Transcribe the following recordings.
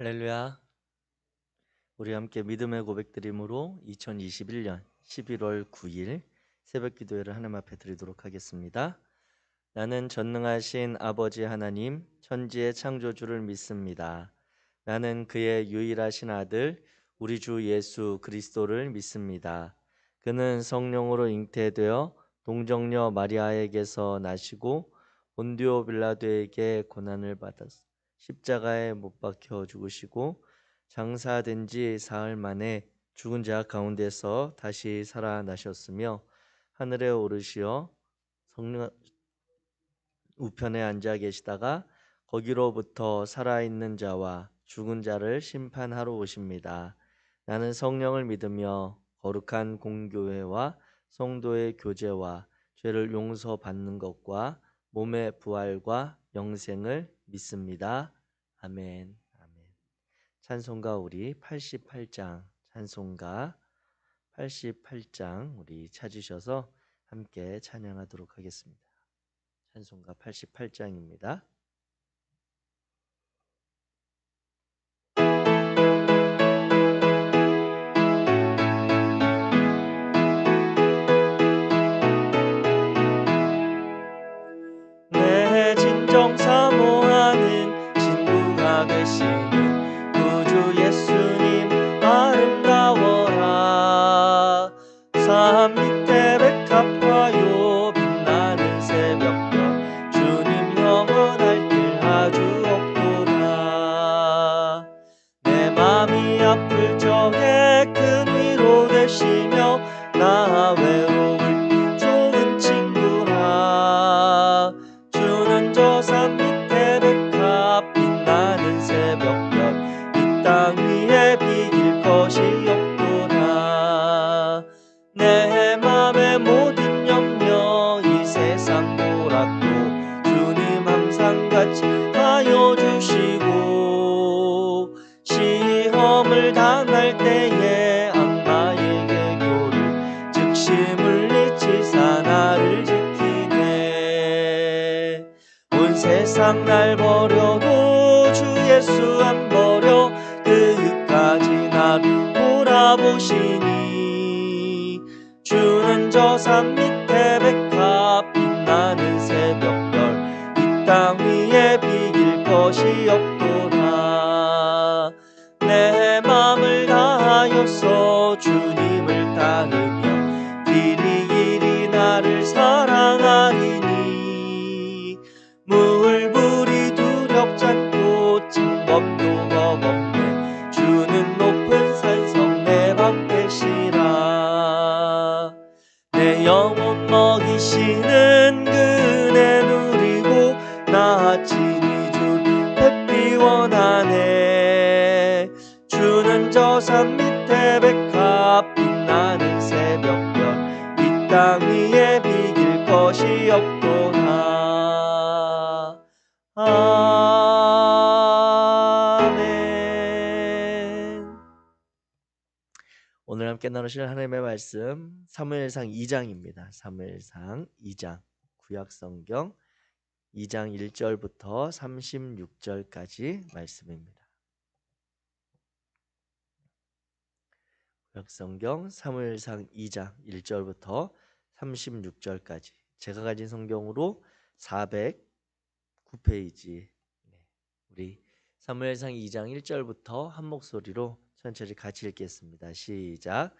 할렐루야. 우리 함께 믿음의 고백드림으로 2021년 11월 9일 새벽 기도회를 하나님 앞에 드리도록 하겠습니다. 나는 전능하신 아버지 하나님 천지의 창조주를 믿습니다. 나는 그의 유일하신 아들 우리 주 예수 그리스도를 믿습니다. 그는 성령으로 잉태되어 동정녀 마리아에게서 나시고 본디오 빌라도에게 고난을 받아 십자가에 못 박혀 죽으시고 장사된 지 사흘 만에 죽은 자 가운데서 다시 살아나셨으며 하늘에 오르시어 성령 우편에 앉아 계시다가 거기로부터 살아있는 자와 죽은 자를 심판하러 오십니다. 나는 성령을 믿으며 거룩한 공교회와 성도의 교제와 죄를 용서받는 것과 몸의 부활과 영생을 믿습니다. 아멘. 아멘. 찬송가 우리 88장 찬송가 88장 우리 찾으셔서 함께 찬양하도록 하겠습니다. 찬송가 88장입니다. 내 진정 사모하는 친구가 되시는 구주 예수님 아름다워라. 산 밑에 백합화요 빛나는 새벽별 주님 영원할 길 아주 없도다. 내 맘이 아플 적에 큰 위로 되시며 나 외로울 때 좋은 친구라. 주는 저 산 밑에 백합 빛나는 새벽별 이 땅 위에 비길 것이 없도다. 내 맘의 모든 염려 이 세상 보라도 주님 항상 같이 하여 주시고 시험을 당할 때에 악마의 계교를 즉시 물리치사 나를 지키네. 온 세상 날 버려도 주 예수 안 버려 끝까지 나를 돌아보시니. 주는 저 산 밑에 백합 빛나는 새벽별 이 땅 위에 비길 것이 없도다. 내 맘을 다하여서 주님을 따르며 길이 나를 사랑하리니. 물불이 두렵지 않고 창법도 겁없네. 주는 높은 산성 내 방패시라. 내 영혼 먹이시는 그 은혜 누리고 나 친히 줄 햇빛 원하네. 주는 저 산 밑에 백합 빛나는 새벽별 이 땅 위에 비길 것이 없도다. 아멘. 오늘 함께 나누실 하나님의 말씀 사무엘상 2장입니다. 사무엘상 2장 구약성경 2장 1절부터 36절까지 말씀입니다. 구약성경 사무엘상 2장 1절부터 36절까지 제가 가진 성경으로 409페이지 우리 사무엘상 2장 1절부터 한 목소리로 천천히 같이 읽겠습니다. 시작.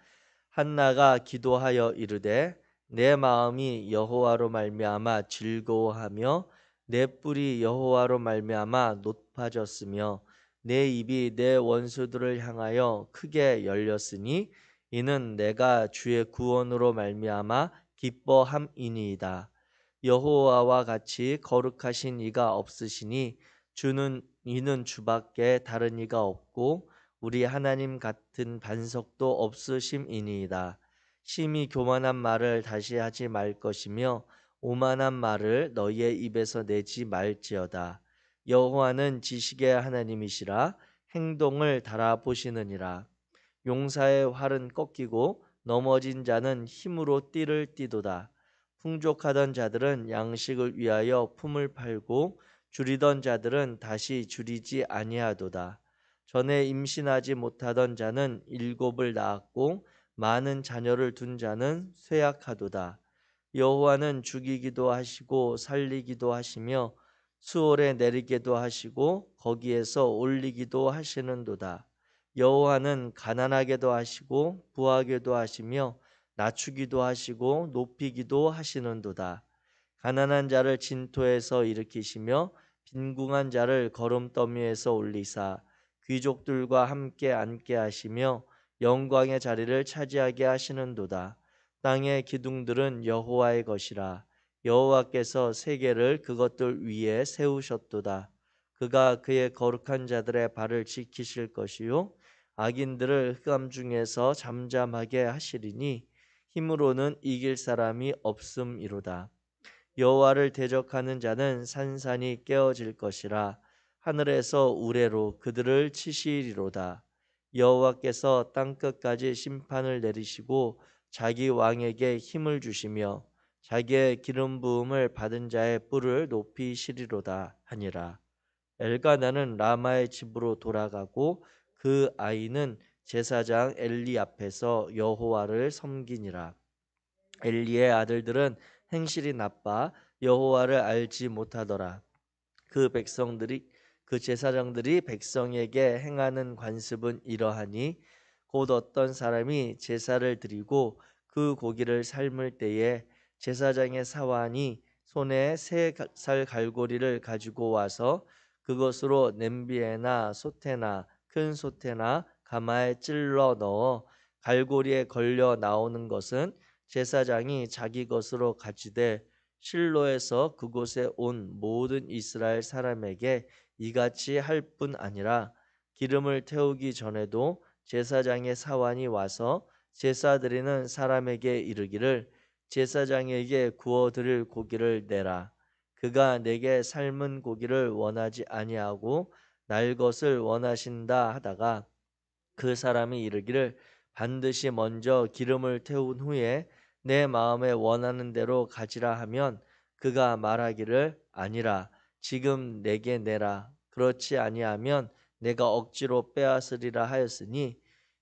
한나가 기도하여 이르되 내 마음이 여호와로 말미암아 즐거워하며 내 뿔이 여호와로 말미암아 높아졌으며 내 입이 내 원수들을 향하여 크게 열렸으니 이는 내가 주의 구원으로 말미암아 기뻐함이니이다. 여호와와 같이 거룩하신 이가 없으시니 이는 주밖에 다른 이가 없고 우리 하나님 같은 반석도 없으심이니이다. 심히 교만한 말을 다시 하지 말 것이며 오만한 말을 너희의 입에서 내지 말지어다. 여호와는 지식의 하나님이시라 행동을 달아보시느니라. 용사의 활은 꺾이고 넘어진 자는 힘으로 띠를 띠도다. 풍족하던 자들은 양식을 위하여 품을 팔고 줄이던 자들은 다시 줄이지 아니하도다. 전에 임신하지 못하던 자는 7을 낳았고 많은 자녀를 둔 자는 쇠약하도다. 여호와는 죽이기도 하시고 살리기도 하시며 수월에 내리게도 하시고 거기에서 올리기도 하시는도다. 여호와는 가난하게도 하시고 부하게도 하시며 낮추기도 하시고 높이기도 하시는도다. 가난한 자를 진토에서 일으키시며 빈궁한 자를 거름더미에서 올리사 귀족들과 함께 앉게 하시며 영광의 자리를 차지하게 하시는도다. 땅의 기둥들은 여호와의 것이라. 여호와께서 세계를 그것들 위에 세우셨도다. 그가 그의 거룩한 자들의 발을 지키실 것이요 악인들을 흑암 중에서 잠잠하게 하시리니 힘으로는 이길 사람이 없음이로다. 여호와를 대적하는 자는 산산이 깨어질 것이라. 하늘에서 우레로 그들을 치시리로다. 여호와께서 땅끝까지 심판을 내리시고 자기 왕에게 힘을 주시며 자기의 기름 부음을 받은 자의 뿔을 높이시리로다 하니라. 엘가나는 라마의 집으로 돌아가고 그 아이는 제사장 엘리 앞에서 여호와를 섬기니라. 엘리의 아들들은 행실이 나빠 여호와를 알지 못하더라. 그 제사장들이 백성에게 행하는 관습은 이러하니 곧 어떤 사람이 제사를 드리고 그 고기를 삶을 때에 제사장의 사환이 손에 3살 갈고리를 가지고 와서 그것으로 냄비에나 솥에나 큰 솥에나 가마에 찔러 넣어 갈고리에 걸려 나오는 것은 제사장이 자기 것으로 가지되 실로에서 그곳에 온 모든 이스라엘 사람에게 이같이 할 뿐 아니라 기름을 태우기 전에도 제사장의 사환이 와서 제사 드리는 사람에게 이르기를 제사장에게 구워 드릴 고기를 내라. 그가 내게 삶은 고기를 원하지 아니하고 날 것을 원하신다 하다가 그 사람이 이르기를 반드시 먼저 기름을 태운 후에 내 마음에 원하는 대로 가지라 하면 그가 말하기를 아니라 지금 내게 내라. 그렇지 아니하면 내가 억지로 빼앗으리라 하였으니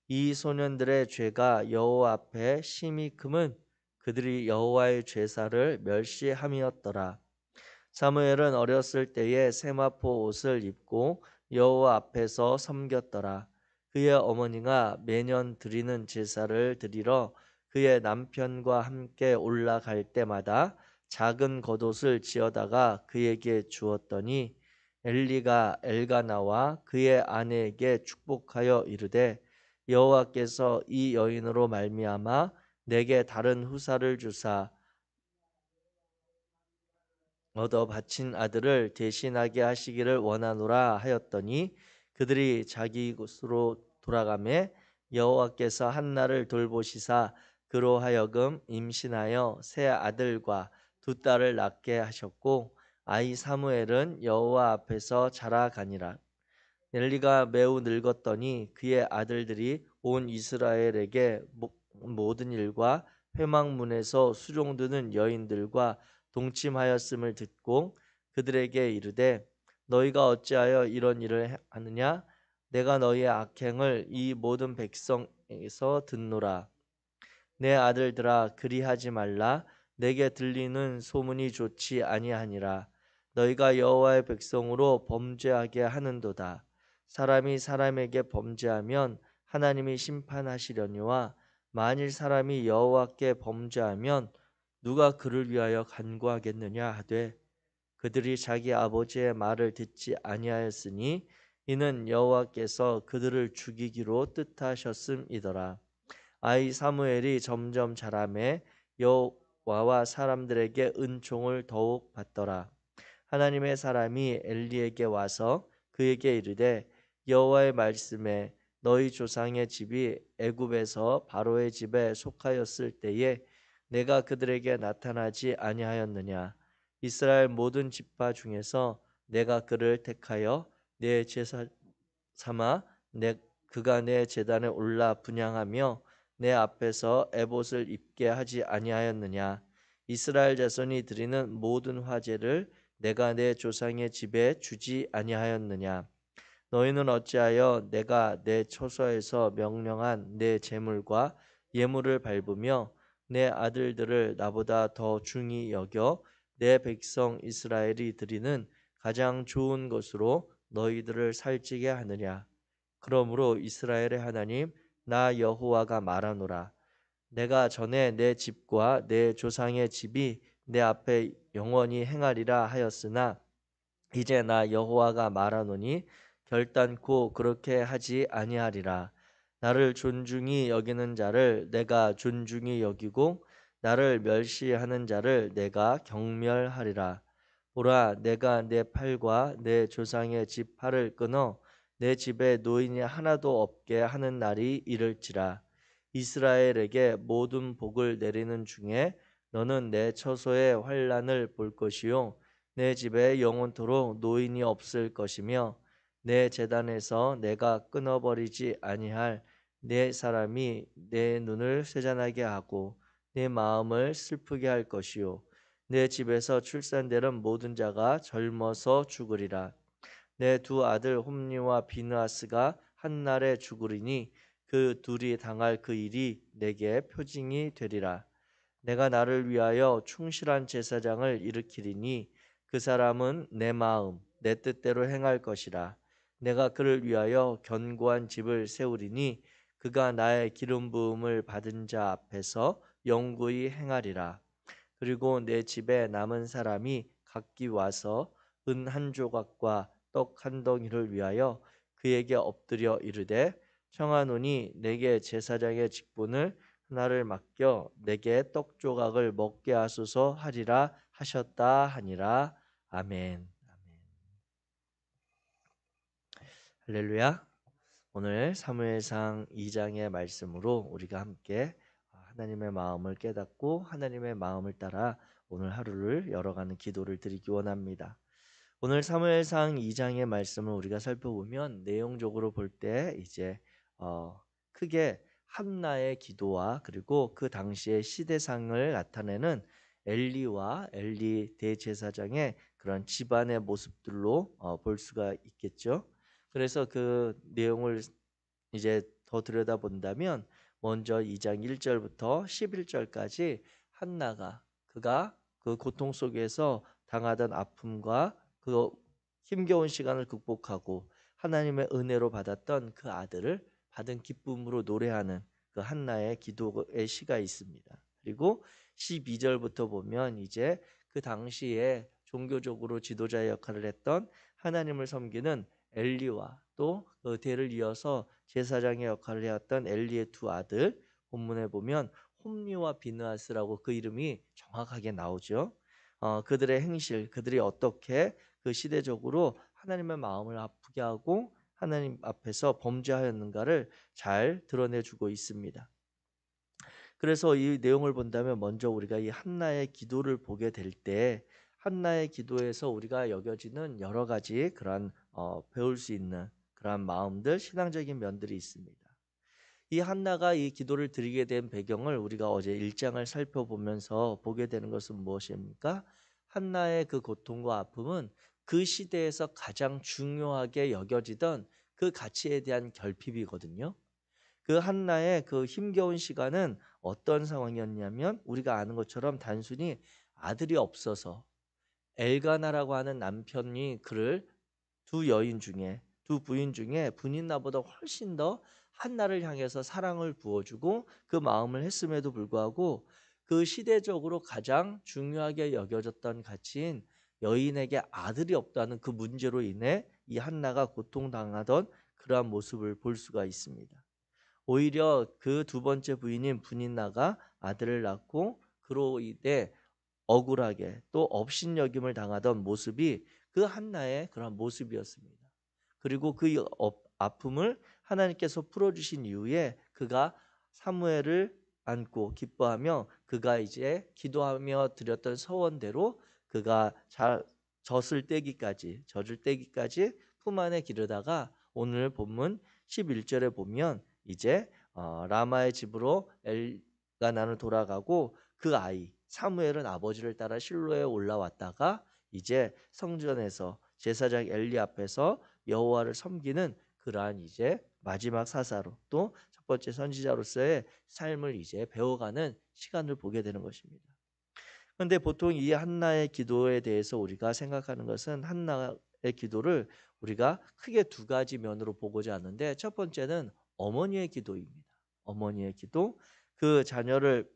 이 소년들의 죄가 여호와 앞에 심히 크면 그들이 여호와의 제사를 멸시함이었더라. 사무엘은 어렸을 때에 세마포 옷을 입고 여호와 앞에서 섬겼더라. 그의 어머니가 매년 드리는 제사를 드리러 그의 남편과 함께 올라갈 때마다 작은 겉옷을 지어다가 그에게 주었더니 엘리가 엘가나와 그의 아내에게 축복하여 이르되 여호와께서 이 여인으로 말미암아 내게 다른 후사를 주사 얻어 바친 아들을 대신하게 하시기를 원하노라 하였더니 그들이 자기 곳으로 돌아가매 여호와께서 한나를 돌보시사 그로 하여금 임신하여 세 아들과 두 딸을 낳게 하셨고 아이 사무엘은 여호와 앞에서 자라가니라. 엘리가 매우 늙었더니 그의 아들들이 온 이스라엘에게 모든 일과 회막문에서 수종드는 여인들과 동침하였음을 듣고 그들에게 이르되 너희가 어찌하여 이런 일을 하느냐? 내가 너희의 악행을 이 모든 백성에서 듣노라. 내 아들들아 그리하지 말라. 내게 들리는 소문이 좋지 아니하니라. 너희가 여호와의 백성으로 범죄하게 하는도다. 사람이 사람에게 범죄하면 하나님이 심판하시려니와 만일 사람이 여호와께 범죄하면 누가 그를 위하여 간구하겠느냐 하되 그들이 자기 아버지의 말을 듣지 아니하였으니 이는 여호와께서 그들을 죽이기로 뜻하셨음이더라. 아이 사무엘이 점점 자라매 여호와와 사람들에게 은총을 더욱 받더라. 하나님의 사람이 엘리에게 와서 그에게 이르되 여호와의 말씀에 너희 조상의 집이 애굽에서 바로의 집에 속하였을 때에 내가 그들에게 나타나지 아니하였느냐? 이스라엘 모든 지파 중에서 내가 그를 택하여 내 제사 삼아 그가 내 제단에 올라 분향하며 내 앞에서 에봇을 입게 하지 아니하였느냐? 이스라엘 자손이 드리는 모든 화제를 내가 내 조상의 집에 주지 아니하였느냐? 너희는 어찌하여 내가 내 처소에서 명령한 내 제물과 예물을 밟으며 내 아들들을 나보다 더 중히 여겨 내 백성 이스라엘이 드리는 가장 좋은 것으로 너희들을 살찌게 하느냐. 그러므로 이스라엘의 하나님 나 여호와가 말하노라. 내가 전에 내 집과 내 조상의 집이 내 앞에 영원히 행하리라 하였으나 이제 나 여호와가 말하노니 결단코 그렇게 하지 아니하리라. 나를 존중히 여기는 자를 내가 존중히 여기고 나를 멸시하는 자를 내가 경멸하리라. 보라, 내가 내 팔과 내 조상의 집 팔을 끊어 내 집에 노인이 하나도 없게 하는 날이 이를지라. 이스라엘에게 모든 복을 내리는 중에 너는 내 처소의 환난을 볼 것이요 내 집에 영원토록 노인이 없을 것이며 내 제단에서 내가 끊어버리지 아니할 내 사람이 내 눈을 쇠잔하게 하고 내 마음을 슬프게 할 것이요 내 집에서 출산되는 모든 자가 젊어서 죽으리라. 내 두 아들 홈리와 비느하스가 한 날에 죽으리니 그 둘이 당할 그 일이 내게 표징이 되리라. 내가 나를 위하여 충실한 제사장을 일으키리니 그 사람은 내 마음 내 뜻대로 행할 것이라. 내가 그를 위하여 견고한 집을 세우리니 그가 나의 기름 부음을 받은 자 앞에서 영구히 행하리라. 그리고 내 집에 남은 사람이 각기 와서 은 한 조각과 떡 한 덩이를 위하여 그에게 엎드려 이르되 청하노니 내게 제사장의 직분을 하나를 맡겨 내게 떡 조각을 먹게 하소서 하리라 하셨다 하니라. 아멘. 아멘. 할렐루야. 오늘 사무엘상 2장의 말씀으로 우리가 함께 하나님의 마음을 깨닫고 하나님의 마음을 따라 오늘 하루를 열어가는 기도를 드리기 원합니다. 오늘 사무엘상 2장의 말씀을 우리가 살펴보면 내용적으로 볼 때 이제 크게 한나의 기도와 그리고 그 당시의 시대상을 나타내는 엘리와 엘리 대제사장의 그런 집안의 모습들로 볼 수가 있겠죠. 그래서 그 내용을 이제 더 들여다본다면 먼저 2장 1절부터 11절까지 한나가 그가 그 고통 속에서 당하던 아픔과 그 힘겨운 시간을 극복하고 하나님의 은혜로 받았던 그 아들을 받은 기쁨으로 노래하는 그 한나의 기도의 시가 있습니다. 그리고 12절부터 보면 이제 그 당시에 종교적으로 지도자의 역할을 했던 하나님을 섬기는 엘리와 또 그 대를 이어서 제사장의 역할을 해왔던 엘리의 두 아들 본문에 보면 홈리와 비느하스라고 그 이름이 정확하게 나오죠. 그들의 행실, 그들이 어떻게 그 시대적으로 하나님의 마음을 아프게 하고 하나님 앞에서 범죄하였는가를 잘 드러내주고 있습니다. 그래서 이 내용을 본다면 먼저 우리가 이 한나의 기도를 보게 될 때 한나의 기도에서 우리가 여겨지는 여러 가지 그런 배울 수 있는 그런 마음들, 신앙적인 면들이 있습니다. 이 한나가 이 기도를 드리게 된 배경을 우리가 어제 1장을 살펴보면서 보게 되는 것은 무엇입니까? 한나의 그 고통과 아픔은 그 시대에서 가장 중요하게 여겨지던 그 가치에 대한 결핍이거든요. 그 한나의 그 힘겨운 시간은 어떤 상황이었냐면 우리가 아는 것처럼 단순히 아들이 없어서 엘가나라고 하는 남편이 그를 두 부인 중에 분인 나보다 훨씬 더 한나를 향해서 사랑을 부어주고 그 마음을 했음에도 불구하고 그 시대적으로 가장 중요하게 여겨졌던 가치인 여인에게 아들이 없다는 그 문제로 인해 이 한나가 고통당하던 그러한 모습을 볼 수가 있습니다. 오히려 그 두 번째 부인인 분인나가 아들을 낳고 그로 인해 억울하게 또 업신여김을 당하던 모습이 그 한나의 그런 모습이었습니다. 그리고 그 아픔을 하나님께서 풀어주신 이후에 그가 사무엘을 안고 기뻐하며 그가 이제 기도하며 드렸던 서원대로 그가 젖을 떼기까지 품 안에 기르다가 오늘 본문 11절에 보면 이제 라마의 집으로 엘가나는 돌아가고 그 아이 사무엘은 아버지를 따라 실로에 올라왔다가 이제 성전에서 제사장 엘리 앞에서 여호와를 섬기는 그러한 이제 마지막 사사로 또 첫 번째 선지자로서의 삶을 이제 배워가는 시간을 보게 되는 것입니다. 그런데 보통 이 한나의 기도에 대해서 우리가 생각하는 것은 한나의 기도를 우리가 크게 두 가지 면으로 보고자 하는데, 첫 번째는 어머니의 기도입니다. 어머니의 기도, 그 자녀를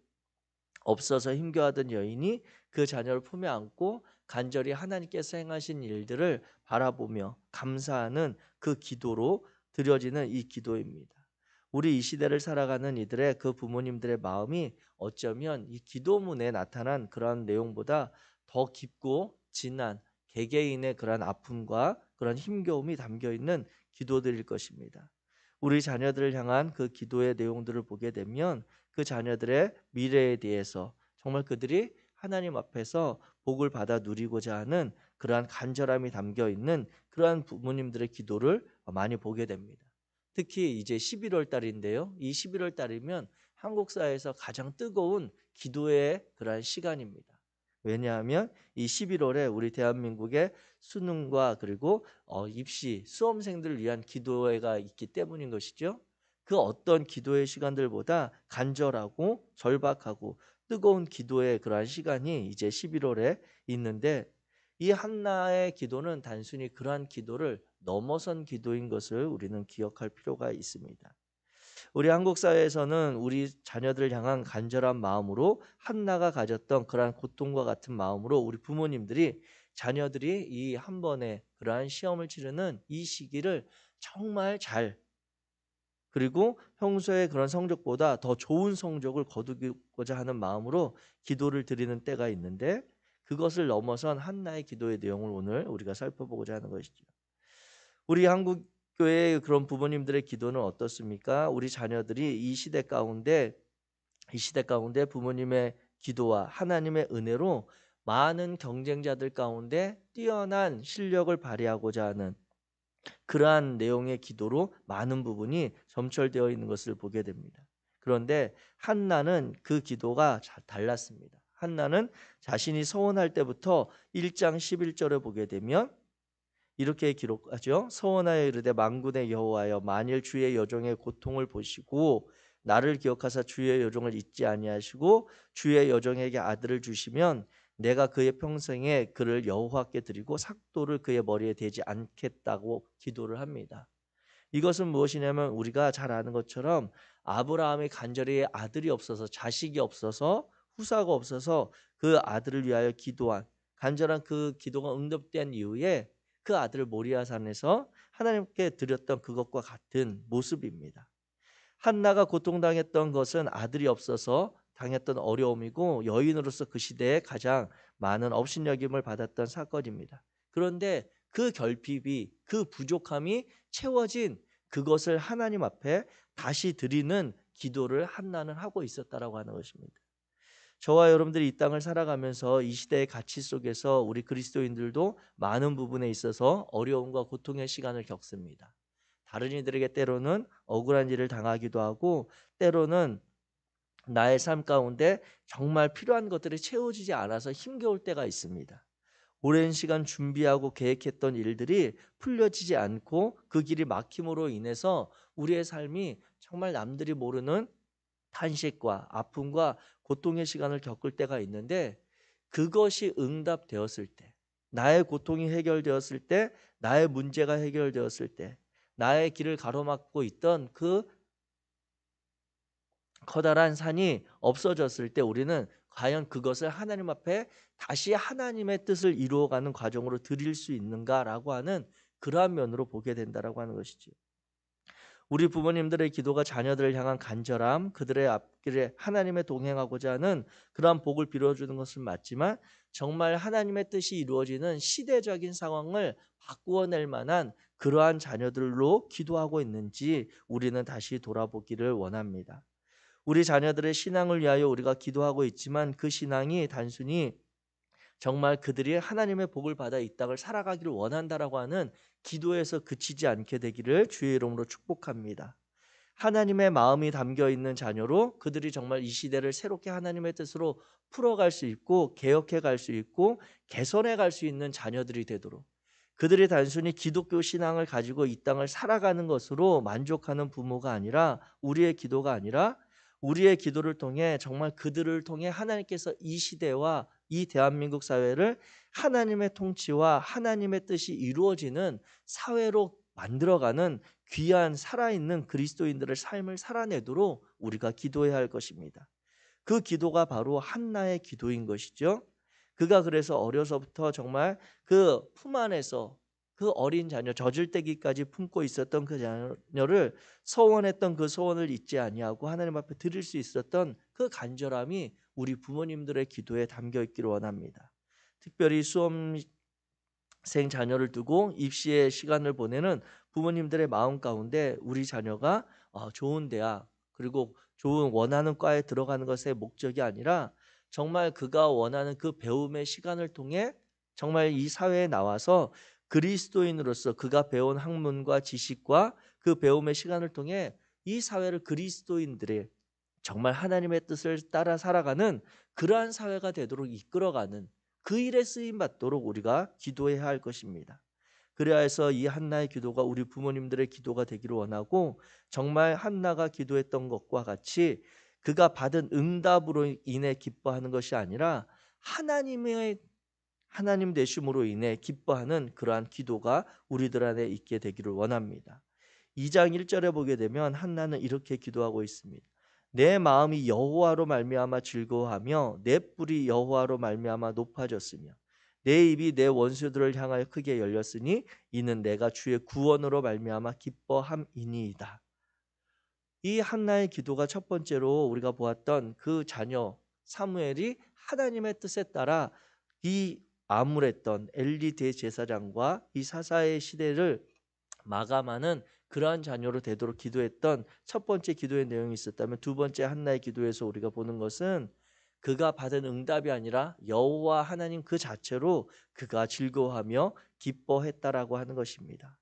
없어서 힘겨워하던 여인이 그 자녀를 품에 안고 간절히 하나님께서 행하신 일들을 바라보며 감사하는 그 기도로 드려지는 이 기도입니다. 우리 이 시대를 살아가는 이들의 그 부모님들의 마음이 어쩌면 이 기도문에 나타난 그런 내용보다 더 깊고 진한 개개인의 그런 아픔과 그런 힘겨움이 담겨 있는 기도들일 것입니다. 우리 자녀들을 향한 그 기도의 내용들을 보게 되면 그 자녀들의 미래에 대해서 정말 그들이 하나님 앞에서 복을 받아 누리고자 하는 그러한 간절함이 담겨 있는 그러한 부모님들의 기도를 많이 보게 됩니다. 특히 이제 11월 달인데요. 이 11월 달이면 한국 사회에서 가장 뜨거운 기도의 그러한 시간입니다. 왜냐하면 이 11월에 우리 대한민국의 수능과 그리고 입시 수험생들을 위한 기도회가 있기 때문인 것이죠. 그 어떤 기도의 시간들보다 간절하고 절박하고 뜨거운 기도의 그러한 시간이 이제 11월에 있는데, 이 한나의 기도는 단순히 그러한 기도를 넘어선 기도인 것을 우리는 기억할 필요가 있습니다. 우리 한국 사회에서는 우리 자녀들을 향한 간절한 마음으로 한나가 가졌던 그러한 고통과 같은 마음으로 우리 부모님들이 자녀들이 이 한 번의 그러한 시험을 치르는 이 시기를 정말 잘, 그리고 평소의 그런 성적보다 더 좋은 성적을 거두고자 하는 마음으로 기도를 드리는 때가 있는데, 그것을 넘어선 한나의 기도의 내용을 오늘 우리가 살펴보고자 하는 것이죠. 우리 한국 교회의 그런 부모님들의 기도는 어떻습니까? 우리 자녀들이 이 시대 가운데 부모님의 기도와 하나님의 은혜로 많은 경쟁자들 가운데 뛰어난 실력을 발휘하고자 하는 그러한 내용의 기도로 많은 부분이 점철되어 있는 것을 보게 됩니다. 그런데 한나는 그 기도가 달랐습니다. 한나는 자신이 서원할 때부터 1장 11절에 보게 되면 이렇게 기록하죠. 서원하여 이르되 만군의 여호와여, 만일 주의 여종의 고통을 보시고 나를 기억하사 주의 여종을 잊지 아니하시고 주의 여종에게 아들을 주시면 내가 그의 평생에 그를 여호와께 드리고 삭도를 그의 머리에 대지 않겠다고 기도를 합니다. 이것은 무엇이냐면 우리가 잘 아는 것처럼 아브라함이 간절히 아들이 없어서, 자식이 없어서, 후사가 없어서 그 아들을 위하여 기도한 간절한 그 기도가 응답된 이후에 그 아들을 모리아산에서 하나님께 드렸던 그것과 같은 모습입니다. 한나가 고통당했던 것은 아들이 없어서 당했던 어려움이고 여인으로서 그 시대에 가장 많은 업신여김을 받았던 사건입니다. 그런데 그 결핍이, 그 부족함이 채워진 그것을 하나님 앞에 다시 드리는 기도를 한나는 하고 있었다라고 하는 것입니다. 저와 여러분들이 이 땅을 살아가면서 이 시대의 가치 속에서 우리 그리스도인들도 많은 부분에 있어서 어려움과 고통의 시간을 겪습니다. 다른 이들에게 때로는 억울한 일을 당하기도 하고, 때로는 나의 삶 가운데 정말 필요한 것들이 채워지지 않아서 힘겨울 때가 있습니다. 오랜 시간 준비하고 계획했던 일들이 풀려지지 않고 그 길이 막힘으로 인해서 우리의 삶이 정말 남들이 모르는 탄식과 아픔과 고통의 시간을 겪을 때가 있는데, 그것이 응답되었을 때, 나의 고통이 해결되었을 때, 나의 문제가 해결되었을 때, 나의 길을 가로막고 있던 그 커다란 산이 없어졌을 때 우리는 과연 그것을 하나님 앞에 다시 하나님의 뜻을 이루어가는 과정으로 드릴 수 있는가라고 하는 그러한 면으로 보게 된다라고 하는 것이죠. 우리 부모님들의 기도가 자녀들을 향한 간절함, 그들의 앞길에 하나님의 동행하고자 하는 그러한 복을 빌어주는 것은 맞지만, 정말 하나님의 뜻이 이루어지는 시대적인 상황을 바꾸어낼 만한 그러한 자녀들로 기도하고 있는지 우리는 다시 돌아보기를 원합니다. 우리 자녀들의 신앙을 위하여 우리가 기도하고 있지만 그 신앙이 단순히 정말 그들이 하나님의 복을 받아 이 땅을 살아가기를 원한다라고 하는 기도에서 그치지 않게 되기를 주의 이름으로 축복합니다. 하나님의 마음이 담겨 있는 자녀로 그들이 정말 이 시대를 새롭게 하나님의 뜻으로 풀어갈 수 있고 개혁해 갈 수 있고 개선해 갈 수 있는 자녀들이 되도록, 그들이 단순히 기독교 신앙을 가지고 이 땅을 살아가는 것으로 만족하는 부모가 아니라, 우리의 기도가 아니라, 우리의 기도를 통해 정말 그들을 통해 하나님께서 이 시대와 이 대한민국 사회를 하나님의 통치와 하나님의 뜻이 이루어지는 사회로 만들어가는 귀한 살아있는 그리스도인들의 삶을 살아내도록 우리가 기도해야 할 것입니다. 그 기도가 바로 한나의 기도인 것이죠. 그가 그래서 어려서부터 정말 그 품 안에서 그 어린 자녀, 젖을 때기까지 품고 있었던 그 자녀를 소원했던 그 소원을 잊지 아니하고 하나님 앞에 드릴 수 있었던 그 간절함이 우리 부모님들의 기도에 담겨 있기를 원합니다. 특별히 수험생 자녀를 두고 입시의 시간을 보내는 부모님들의 마음 가운데 우리 자녀가 좋은 대학, 그리고 좋은 원하는 과에 들어가는 것의 목적이 아니라 정말 그가 원하는 그 배움의 시간을 통해 정말 이 사회에 나와서 그리스도인으로서 그가 배운 학문과 지식과 그 배움의 시간을 통해 이 사회를 그리스도인들의 정말 하나님의 뜻을 따라 살아가는 그러한 사회가 되도록 이끌어가는 그 일에 쓰임 받도록 우리가 기도해야 할 것입니다. 그래야 해서 이 한나의 기도가 우리 부모님들의 기도가 되기를 원하고, 정말 한나가 기도했던 것과 같이 그가 받은 응답으로 인해 기뻐하는 것이 아니라 하나님 되심으로 인해 기뻐하는 그러한 기도가 우리들 안에 있게 되기를 원합니다. 2장 1절에 보게 되면 한나는 이렇게 기도하고 있습니다. 내 마음이 여호와로 말미암아 즐거워하며 내 뿔이 여호와로 말미암아 높아졌으며 내 입이 내 원수들을 향하여 크게 열렸으니 이는 내가 주의 구원으로 말미암아 기뻐함이니이다. 이 한나의 기도가 첫 번째로 우리가 보았던 그 자녀 사무엘이 하나님의 뜻에 따라 이 암울했던 엘리 대제사장과 이 사사의 시대를 마감하는 그러한 자녀로 되도록 기도했던 첫 번째 기도의 내용이 있었다면, 두 번째 한나의 기도에서 우리가 보는 것은 그가 받은 응답이 아니라 여호와 하나님 그 자체로 그가 즐거워하며 기뻐했다라고 하는 것입니다.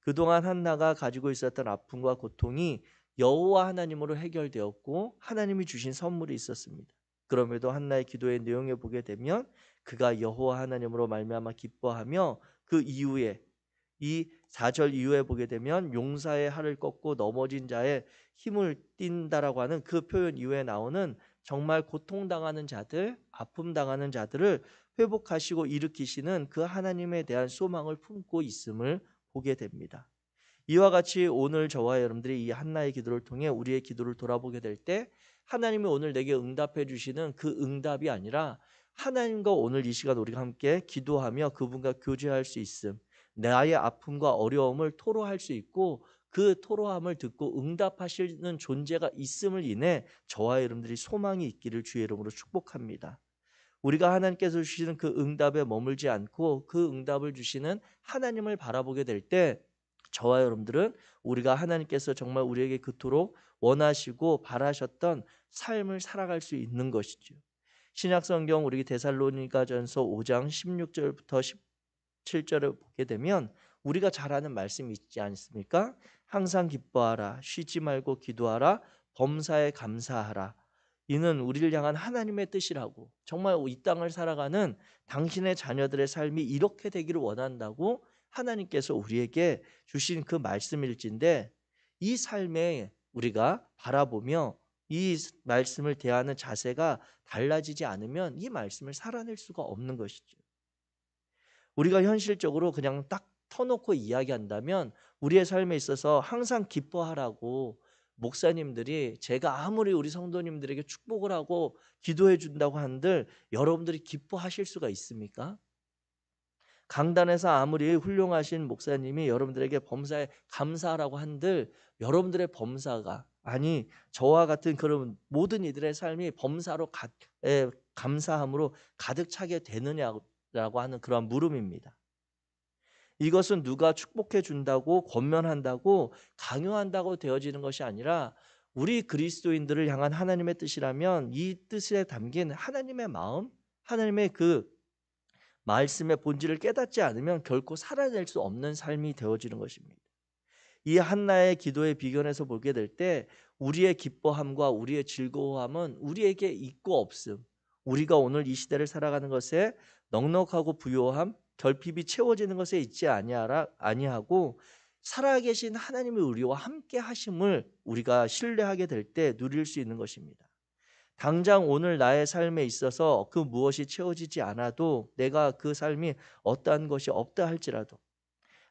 그동안 한나가 가지고 있었던 아픔과 고통이 여호와 하나님으로 해결되었고 하나님이 주신 선물이 있었습니다. 그럼에도 한나의 기도의 내용에 보게 되면 그가 여호와 하나님으로 말미암아 기뻐하며, 그 이후에 이 4절 이후에 보게 되면 용사의 팔을 꺾고 넘어진 자의 힘을 띈다라고 하는 그 표현 이후에 나오는 정말 고통당하는 자들, 아픔당하는 자들을 회복하시고 일으키시는 그 하나님에 대한 소망을 품고 있음을 보게 됩니다. 이와 같이 오늘 저와 여러분들이 이 한나의 기도를 통해 우리의 기도를 돌아보게 될 때 하나님이 오늘 내게 응답해 주시는 그 응답이 아니라 하나님과 오늘 이 시간 우리가 함께 기도하며 그분과 교제할 수 있음, 나의 아픔과 어려움을 토로할 수 있고 그 토로함을 듣고 응답하시는 존재가 있음을 인해 저와 여러분들이 소망이 있기를 주의 이름으로 축복합니다. 우리가 하나님께서 주시는 그 응답에 머물지 않고 그 응답을 주시는 하나님을 바라보게 될 때 저와 여러분들은 우리가 하나님께서 정말 우리에게 그토록 원하시고 바라셨던 삶을 살아갈 수 있는 것이죠. 신약성경 우리 데살로니가전서 5장 16절부터 17절을 보게 되면 우리가 잘 아는 말씀이 있지 않습니까? 항상 기뻐하라, 쉬지 말고 기도하라, 범사에 감사하라. 이는 우리를 향한 하나님의 뜻이라고, 정말 이 땅을 살아가는 당신의 자녀들의 삶이 이렇게 되기를 원한다고 하나님께서 우리에게 주신 그 말씀일진데, 이 삶에 우리가 바라보며 이 말씀을 대하는 자세가 달라지지 않으면 이 말씀을 살아낼 수가 없는 것이죠. 우리가 현실적으로 그냥 딱 터놓고 이야기한다면 우리의 삶에 있어서 항상 기뻐하라고 목사님들이, 제가 아무리 우리 성도님들에게 축복을 하고 기도해 준다고 한들 여러분들이 기뻐하실 수가 있습니까? 강단에서 아무리 훌륭하신 목사님이 여러분들에게 범사에 감사하라고 한들 여러분들의 범사가, 아니 저와 같은 그런 모든 이들의 삶이 범사로 감사함으로 가득 차게 되느냐라고 하는 그런 물음입니다. 이것은 누가 축복해 준다고 권면한다고 강요한다고 되어지는 것이 아니라 우리 그리스도인들을 향한 하나님의 뜻이라면 이 뜻에 담긴 하나님의 마음, 하나님의 그 말씀의 본질을 깨닫지 않으면 결코 살아낼 수 없는 삶이 되어지는 것입니다. 이 한나의 기도의 비견에서 보게 될 때 우리의 기뻐함과 우리의 즐거움은 우리에게 있고 없음, 우리가 오늘 이 시대를 살아가는 것에 넉넉하고 부요함, 결핍이 채워지는 것에 있지 아니하고 살아계신 하나님의 우리와 함께 하심을 우리가 신뢰하게 될 때 누릴 수 있는 것입니다. 당장 오늘 나의 삶에 있어서 그 무엇이 채워지지 않아도 내가 그 삶이 어떠한 것이 없다 할지라도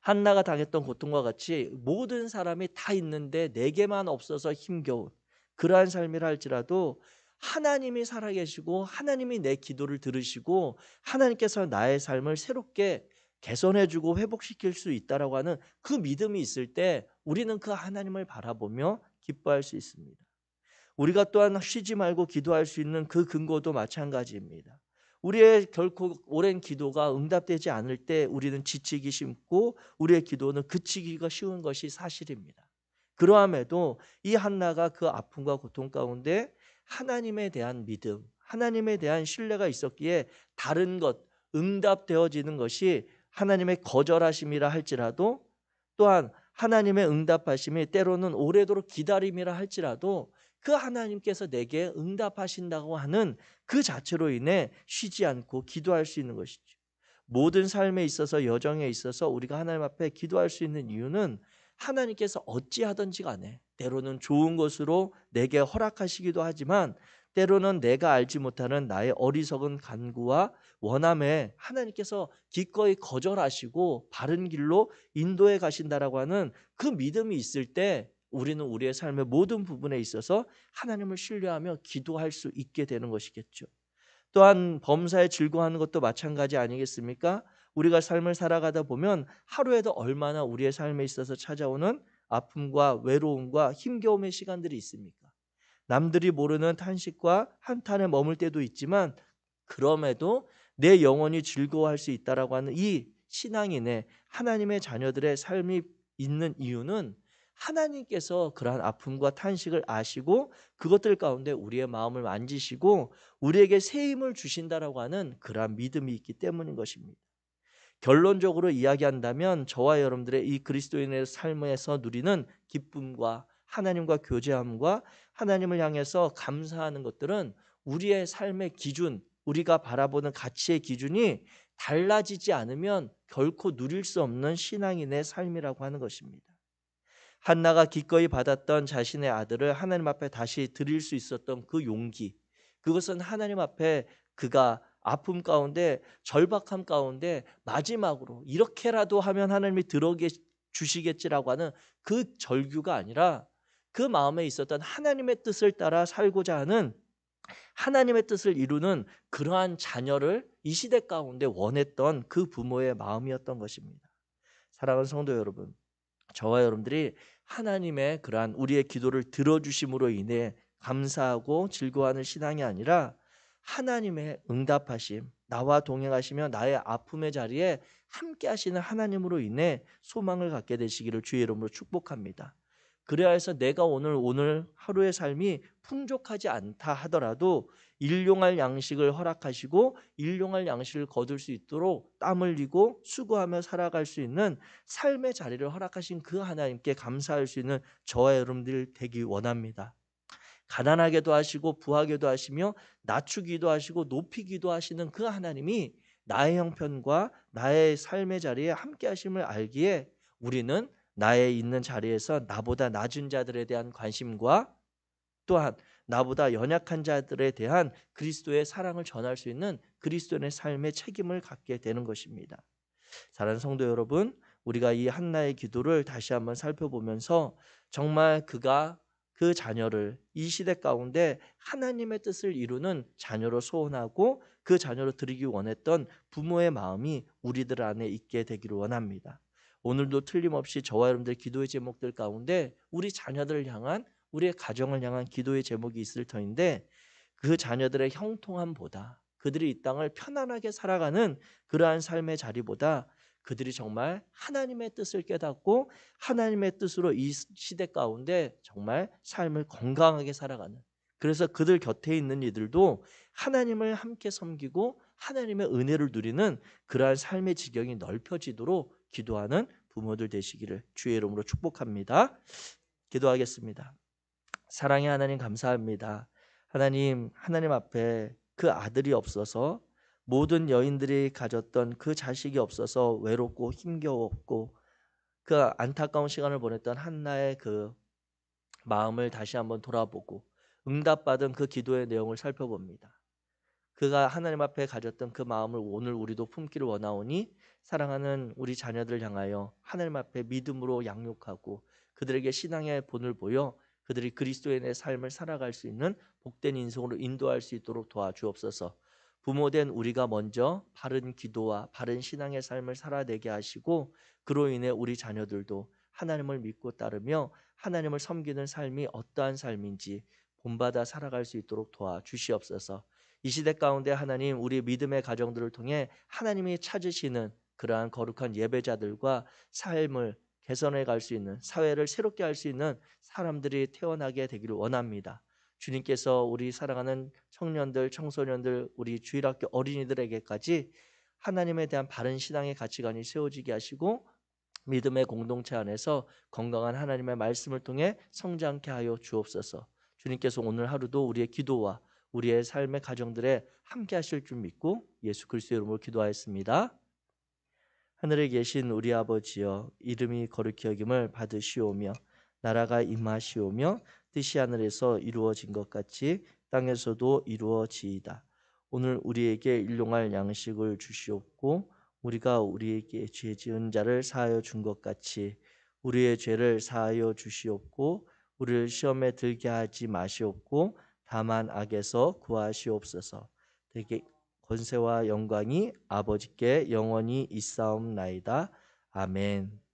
한나가 당했던 고통과 같이 모든 사람이 다 있는데 내게만 없어서 힘겨운 그러한 삶이라 할지라도 하나님이 살아계시고 하나님이 내 기도를 들으시고 하나님께서 나의 삶을 새롭게 개선해주고 회복시킬 수 있다라고 하는 그 믿음이 있을 때 우리는 그 하나님을 바라보며 기뻐할 수 있습니다. 우리가 또한 쉬지 말고 기도할 수 있는 그 근거도 마찬가지입니다. 우리의 결코 오랜 기도가 응답되지 않을 때 우리는 지치기 쉽고 우리의 기도는 그치기가 쉬운 것이 사실입니다. 그러함에도 이 한나가 그 아픔과 고통 가운데 하나님에 대한 믿음, 하나님에 대한 신뢰가 있었기에 다른 것, 응답되어지는 것이 하나님의 거절하심이라 할지라도 또한 하나님의 응답하심이 때로는 오래도록 기다림이라 할지라도 그 하나님께서 내게 응답하신다고 하는 그 자체로 인해 쉬지 않고 기도할 수 있는 것이죠. 모든 삶에 있어서 여정에 있어서 우리가 하나님 앞에 기도할 수 있는 이유는 하나님께서 어찌하든지 간에 때로는 좋은 것으로 내게 허락하시기도 하지만 때로는 내가 알지 못하는 나의 어리석은 간구와 원함에 하나님께서 기꺼이 거절하시고 바른 길로 인도해 가신다라고 하는 그 믿음이 있을 때 우리는 우리의 삶의 모든 부분에 있어서 하나님을 신뢰하며 기도할 수 있게 되는 것이겠죠. 또한 범사에 즐거워하는 것도 마찬가지 아니겠습니까? 우리가 삶을 살아가다 보면 하루에도 얼마나 우리의 삶에 있어서 찾아오는 아픔과 외로움과 힘겨움의 시간들이 있습니까? 남들이 모르는 탄식과 한탄에 머물 때도 있지만 그럼에도 내 영혼이 즐거워할 수 있다라고 하는 이 신앙인의 하나님의 자녀들의 삶이 있는 이유는 하나님께서 그러한 아픔과 탄식을 아시고 그것들 가운데 우리의 마음을 만지시고 우리에게 새 힘을 주신다라고 하는 그러한 믿음이 있기 때문인 것입니다. 결론적으로 이야기한다면 저와 여러분들의 이 그리스도인의 삶에서 누리는 기쁨과 하나님과 교제함과 하나님을 향해서 감사하는 것들은 우리의 삶의 기준, 우리가 바라보는 가치의 기준이 달라지지 않으면 결코 누릴 수 없는 신앙인의 삶이라고 하는 것입니다. 한나가 기꺼이 받았던 자신의 아들을 하나님 앞에 다시 드릴 수 있었던 그 용기, 그것은 하나님 앞에 그가 아픔 가운데 절박함 가운데 마지막으로 이렇게라도 하면 하나님이 주시겠지라고 하는 그 절규가 아니라 그 마음에 있었던 하나님의 뜻을 따라 살고자 하는 하나님의 뜻을 이루는 그러한 자녀를 이 시대 가운데 원했던 그 부모의 마음이었던 것입니다. 사랑하는 성도 여러분, 저와 여러분들이 하나님의 그러한 우리의 기도를 들어주심으로 인해 감사하고 즐거워하는 신앙이 아니라 하나님의 응답하심, 나와 동행하시며 나의 아픔의 자리에 함께 하시는 하나님으로 인해 소망을 갖게 되시기를 주의 이름으로 축복합니다. 그래야 해서 내가 오늘 하루의 삶이 풍족하지 않다 하더라도 일용할 양식을 허락하시고 일용할 양식을 거둘 수 있도록 땀 흘리고 수고하며 살아갈 수 있는 삶의 자리를 허락하신 그 하나님께 감사할 수 있는 저와 여러분들 되기 원합니다. 가난하게도 하시고 부하게도 하시며 낮추기도 하시고 높이기도 하시는 그 하나님이 나의 형편과 나의 삶의 자리에 함께 하심을 알기에 우리는 나의 있는 자리에서 나보다 낮은 자들에 대한 관심과 또한 나보다 연약한 자들에 대한 그리스도의 사랑을 전할 수 있는 그리스도인의 삶의 책임을 갖게 되는 것입니다. 사랑하는 성도 여러분, 우리가 이 한나의 기도를 다시 한번 살펴보면서 정말 그가 그 자녀를 이 시대 가운데 하나님의 뜻을 이루는 자녀로 소원하고 그 자녀로 드리기 원했던 부모의 마음이 우리들 안에 있게 되기를 원합니다. 오늘도 틀림없이 저와 여러분들 기도의 제목들 가운데 우리 자녀들을 향한 우리의 가정을 향한 기도의 제목이 있을 터인데 그 자녀들의 형통함보다 그들이 이 땅을 편안하게 살아가는 그러한 삶의 자리보다 그들이 정말 하나님의 뜻을 깨닫고 하나님의 뜻으로 이 시대 가운데 정말 삶을 건강하게 살아가는, 그래서 그들 곁에 있는 이들도 하나님을 함께 섬기고 하나님의 은혜를 누리는 그러한 삶의 지경이 넓혀지도록 기도하는 부모들 되시기를 주의 이름으로 축복합니다. 기도하겠습니다. 사랑의 하나님 감사합니다. 하나님 앞에 그 아들이 없어서 모든 여인들이 가졌던 그 자식이 없어서 외롭고 힘겨웠고 그 안타까운 시간을 보냈던 한나의 그 마음을 다시 한번 돌아보고 응답받은 그 기도의 내용을 살펴봅니다. 그가 하나님 앞에 가졌던 그 마음을 오늘 우리도 품기를 원하오니 사랑하는 우리 자녀들 향하여 하나님 앞에 믿음으로 양육하고 그들에게 신앙의 본을 보여 그들이 그리스도인의 삶을 살아갈 수 있는 복된 인생으로 인도할 수 있도록 도와주옵소서. 부모된 우리가 먼저 바른 기도와 바른 신앙의 삶을 살아내게 하시고 그로 인해 우리 자녀들도 하나님을 믿고 따르며 하나님을 섬기는 삶이 어떠한 삶인지 본받아 살아갈 수 있도록 도와주시옵소서. 이 시대 가운데 하나님 우리 믿음의 가정들을 통해 하나님이 찾으시는 그러한 거룩한 예배자들과 삶을 개선해 갈 수 있는 사회를 새롭게 할 수 있는 사람들이 태어나게 되기를 원합니다. 주님께서 우리 사랑하는 청년들, 청소년들, 우리 주일학교 어린이들에게까지 하나님에 대한 바른 신앙의 가치관이 세워지게 하시고 믿음의 공동체 안에서 건강한 하나님의 말씀을 통해 성장케 하여 주옵소서. 주님께서 오늘 하루도 우리의 기도와 우리의 삶의 가정들에 함께 하실 줄 믿고 예수 그리스도의 이름으로 기도하였습니다. 하늘에 계신 우리 아버지여, 이름이 거룩히 여김을 받으시오며 나라가 임하시오며 뜻이 하늘에서 이루어진 것 같이 땅에서도 이루어지이다. 오늘 우리에게 일용할 양식을 주시옵고 우리가 우리에게 죄 지은 자를 사하여 준 것 같이 우리의 죄를 사하여 주시옵고 우리를 시험에 들게 하지 마시옵고 다만 악에서 구하시옵소서. 되게 권세와 영광이 아버지께 영원히 있사옵나이다. 아멘.